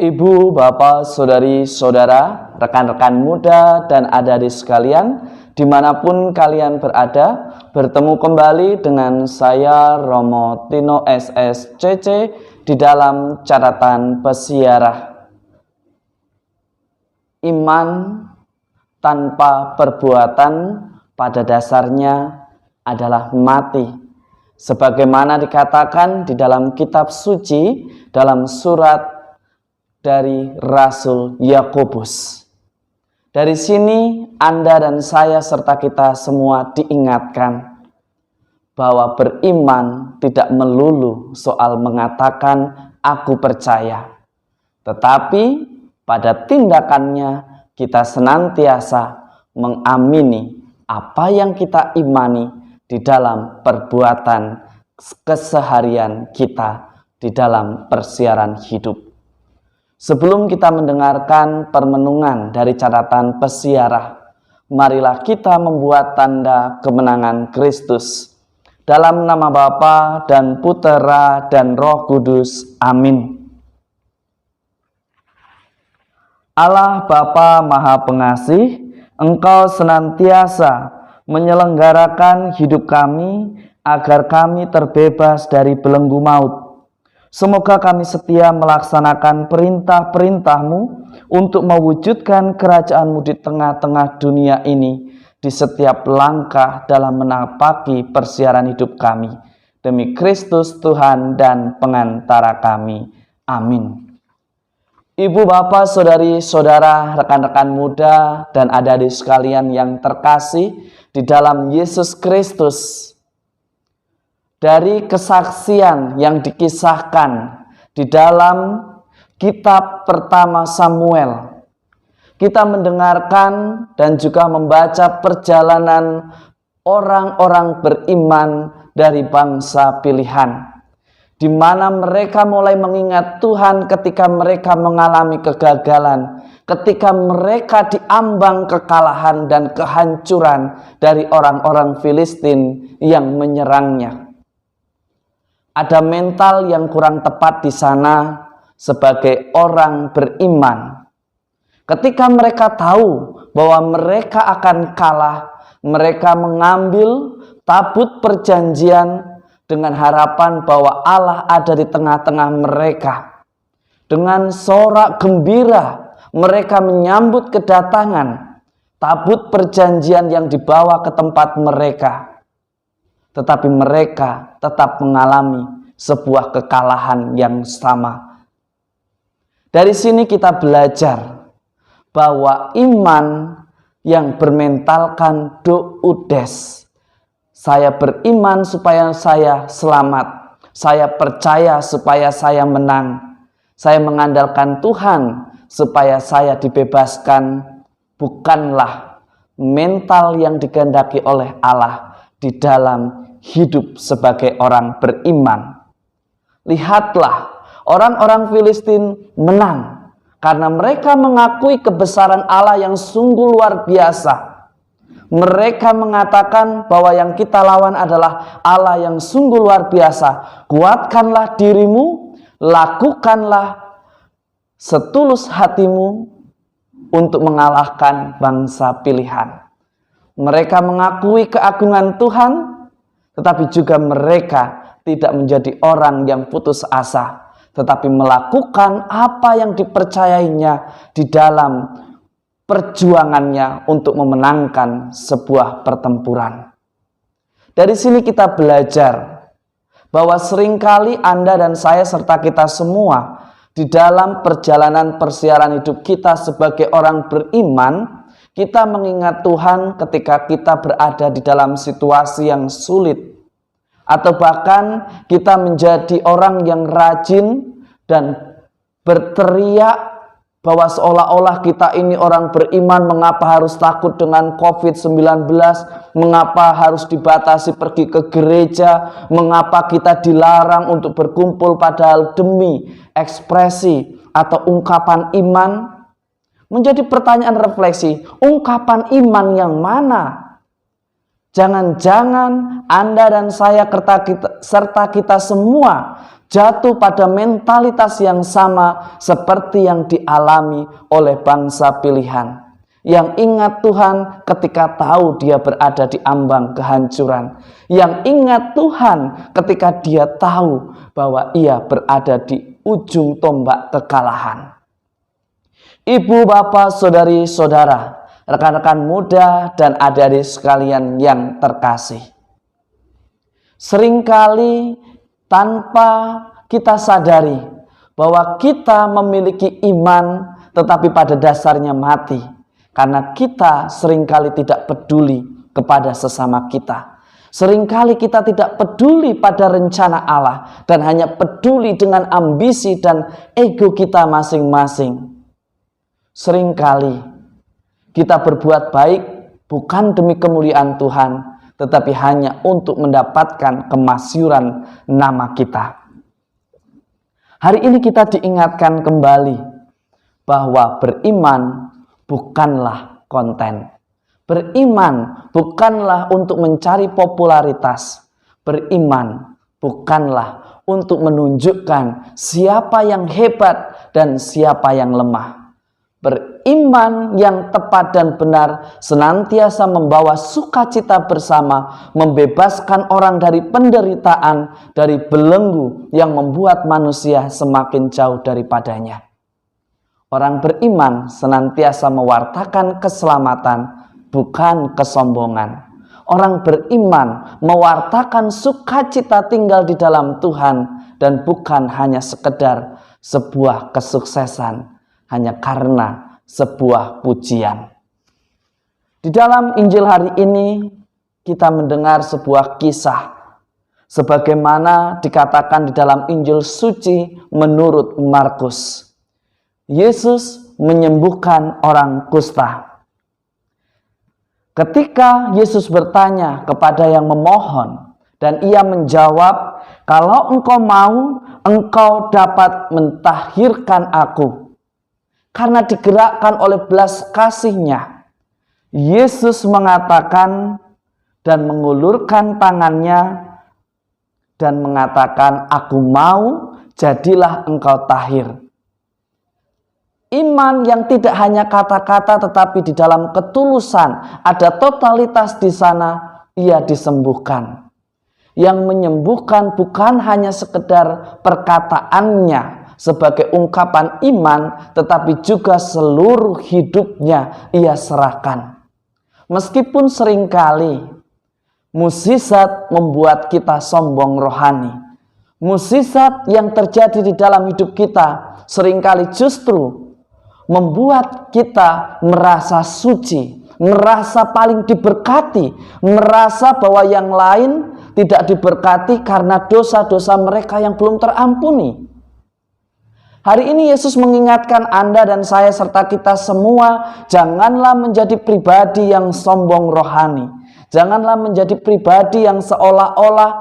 Ibu, bapak, saudari, saudara, rekan-rekan muda, dan adik-adik sekalian, dimanapun kalian berada, bertemu kembali dengan saya Romo Tino SSCC di dalam catatan pesiarah. Iman tanpa perbuatan pada dasarnya adalah mati. Sebagaimana dikatakan di dalam kitab suci, dalam surat dari Rasul Yakobus. Dari sini Anda dan saya serta kita semua diingatkan bahwa beriman tidak melulu soal mengatakan aku percaya, tetapi pada tindakannya kita senantiasa mengamini apa yang kita imani di dalam perbuatan keseharian kita di dalam persiaran hidup. Sebelum kita mendengarkan permenungan dari catatan pesiarah, marilah kita membuat tanda kemenangan Kristus. Dalam nama Bapa dan Putera dan Roh Kudus. Amin. Allah Bapa Maha Pengasih, Engkau senantiasa menyelenggarakan hidup kami agar kami terbebas dari belenggu maut. Semoga kami setia melaksanakan perintah-perintah-Mu untuk mewujudkan kerajaan-Mu di tengah-tengah dunia ini, di setiap langkah dalam menapaki persiaran hidup kami. Demi Kristus Tuhan dan pengantara kami. Amin. Ibu, bapak, saudari, saudara, rekan-rekan muda, dan adik-adik sekalian yang terkasih di dalam Yesus Kristus, dari kesaksian yang dikisahkan di dalam kitab pertama Samuel, kita mendengarkan dan juga membaca perjalanan orang-orang beriman dari bangsa pilihan, di mana mereka mulai mengingat Tuhan ketika mereka mengalami kegagalan, ketika mereka diambang kekalahan dan kehancuran dari orang-orang Filistin yang menyerangnya. Ada mental yang kurang tepat di sana sebagai orang beriman. Ketika mereka tahu bahwa mereka akan kalah, mereka mengambil tabut perjanjian dengan harapan bahwa Allah ada di tengah-tengah mereka. Dengan sorak gembira, mereka menyambut kedatangan tabut perjanjian yang dibawa ke tempat mereka. Tetapi mereka tetap mengalami sebuah kekalahan yang sama. Dari sini kita belajar bahwa iman yang bermentalkan doudes. Saya beriman supaya saya selamat. Saya percaya supaya saya menang. Saya mengandalkan Tuhan supaya saya dibebaskan. Bukanlah mental yang dikehendaki oleh Allah di dalam hidup sebagai orang beriman. Lihatlah, orang-orang Filistin menang karena mereka mengakui kebesaran Allah yang sungguh luar biasa. Mereka mengatakan bahwa yang kita lawan adalah Allah yang sungguh luar biasa. Kuatkanlah dirimu, lakukanlah setulus hatimu untuk mengalahkan bangsa pilihan. Mereka mengakui keagungan Tuhan, tetapi juga mereka tidak menjadi orang yang putus asa, tetapi melakukan apa yang dipercayainya di dalam perjuangannya untuk memenangkan sebuah pertempuran. Dari sini kita belajar bahwa seringkali Anda dan saya serta kita semua di dalam perjalanan persiaran hidup kita sebagai orang beriman, kita mengingat Tuhan ketika kita berada di dalam situasi yang sulit. Atau bahkan kita menjadi orang yang rajin dan berteriak bahwa seolah-olah kita ini orang beriman. Mengapa harus takut dengan COVID-19? Mengapa harus dibatasi pergi ke gereja? Mengapa kita dilarang untuk berkumpul padahal demi ekspresi atau ungkapan iman? Menjadi pertanyaan refleksi, ungkapan iman yang mana? Jangan-jangan Anda dan saya serta kita semua jatuh pada mentalitas yang sama seperti yang dialami oleh bangsa pilihan, yang ingat Tuhan ketika tahu dia berada di ambang kehancuran, yang ingat Tuhan ketika dia tahu bahwa ia berada di ujung tombak kekalahan. Ibu, bapak, saudari-saudara, rekan-rekan muda dan adik-adik sekalian yang terkasih, seringkali tanpa kita sadari bahwa kita memiliki iman tetapi pada dasarnya mati, karena kita seringkali tidak peduli kepada sesama kita. Seringkali kita tidak peduli pada rencana Allah dan hanya peduli dengan ambisi dan ego kita masing-masing. Seringkali kita berbuat baik bukan demi kemuliaan Tuhan, tetapi hanya untuk mendapatkan kemasyhuran nama kita. Hari ini kita diingatkan kembali bahwa beriman bukanlah konten. Beriman bukanlah untuk mencari popularitas. Beriman bukanlah untuk menunjukkan siapa yang hebat dan siapa yang lemah. Beriman yang tepat dan benar senantiasa membawa sukacita bersama, membebaskan orang dari penderitaan, dari belenggu yang membuat manusia semakin jauh daripadanya. Orang beriman senantiasa mewartakan keselamatan, bukan kesombongan. Orang beriman mewartakan sukacita tinggal di dalam Tuhan dan bukan hanya sekedar sebuah kesuksesan, hanya karena sebuah pujian. Di dalam Injil hari ini kita mendengar sebuah kisah sebagaimana dikatakan di dalam Injil suci menurut Markus. Yesus menyembuhkan orang kusta. Ketika Yesus bertanya kepada yang memohon dan ia menjawab, "Kalau engkau mau, engkau dapat mentahirkan aku." Karena digerakkan oleh belas kasih-Nya, Yesus mengatakan dan mengulurkan tangannya dan mengatakan, "Aku mau, jadilah engkau tahir." Iman yang tidak hanya kata-kata tetapi di dalam ketulusan, ada totalitas di sana, ia disembuhkan. Yang menyembuhkan bukan hanya sekedar perkataannya sebagai ungkapan iman, tetapi juga seluruh hidupnya ia serahkan. Meskipun seringkali mukjizat membuat kita sombong rohani, mukjizat yang terjadi di dalam hidup kita seringkali justru membuat kita merasa suci, merasa paling diberkati, merasa bahwa yang lain tidak diberkati karena dosa-dosa mereka yang belum terampuni. Hari ini Yesus mengingatkan Anda dan saya serta kita semua, janganlah menjadi pribadi yang sombong rohani. Janganlah menjadi pribadi yang seolah-olah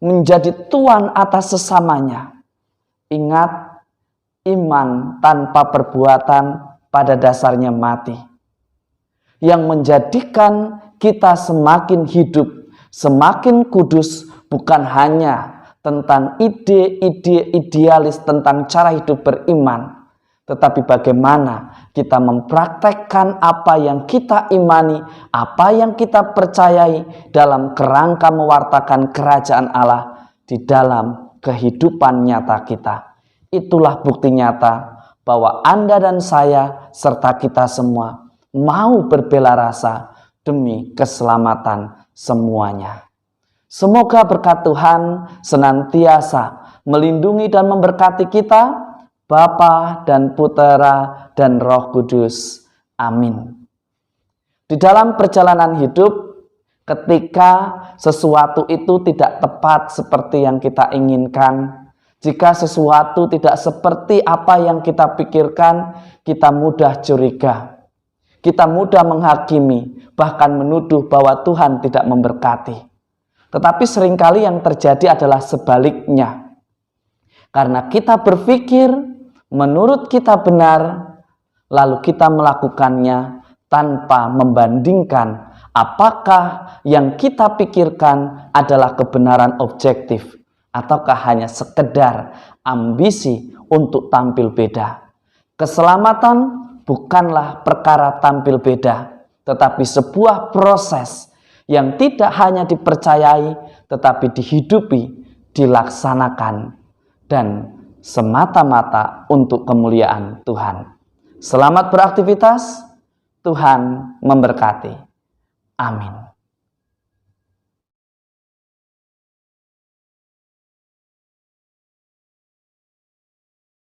menjadi tuan atas sesamanya. Ingat, iman tanpa perbuatan pada dasarnya mati. Yang menjadikan kita semakin hidup, semakin kudus, bukan hanya tentang ide-ide idealis tentang cara hidup beriman, tetapi bagaimana kita mempraktekkan apa yang kita imani, apa yang kita percayai dalam kerangka mewartakan kerajaan Allah di dalam kehidupan nyata kita. Itulah bukti nyata bahwa Anda dan saya serta kita semua mau berbela rasa demi keselamatan semuanya. Semoga berkat Tuhan senantiasa melindungi dan memberkati kita, Bapa dan Putera dan Roh Kudus. Amin. Di dalam perjalanan hidup, ketika sesuatu itu tidak tepat seperti yang kita inginkan, jika sesuatu tidak seperti apa yang kita pikirkan, kita mudah curiga. Kita mudah menghakimi, bahkan menuduh bahwa Tuhan tidak memberkati. Tetapi seringkali yang terjadi adalah sebaliknya. Karena kita berpikir menurut kita benar, lalu kita melakukannya tanpa membandingkan apakah yang kita pikirkan adalah kebenaran objektif Ataukah hanya sekedar ambisi untuk tampil beda? Keselamatan bukanlah perkara tampil beda, tetapi sebuah proses yang tidak hanya dipercayai, tetapi dihidupi, dilaksanakan, dan semata-mata untuk kemuliaan Tuhan. Selamat beraktivitas, Tuhan memberkati. Amin.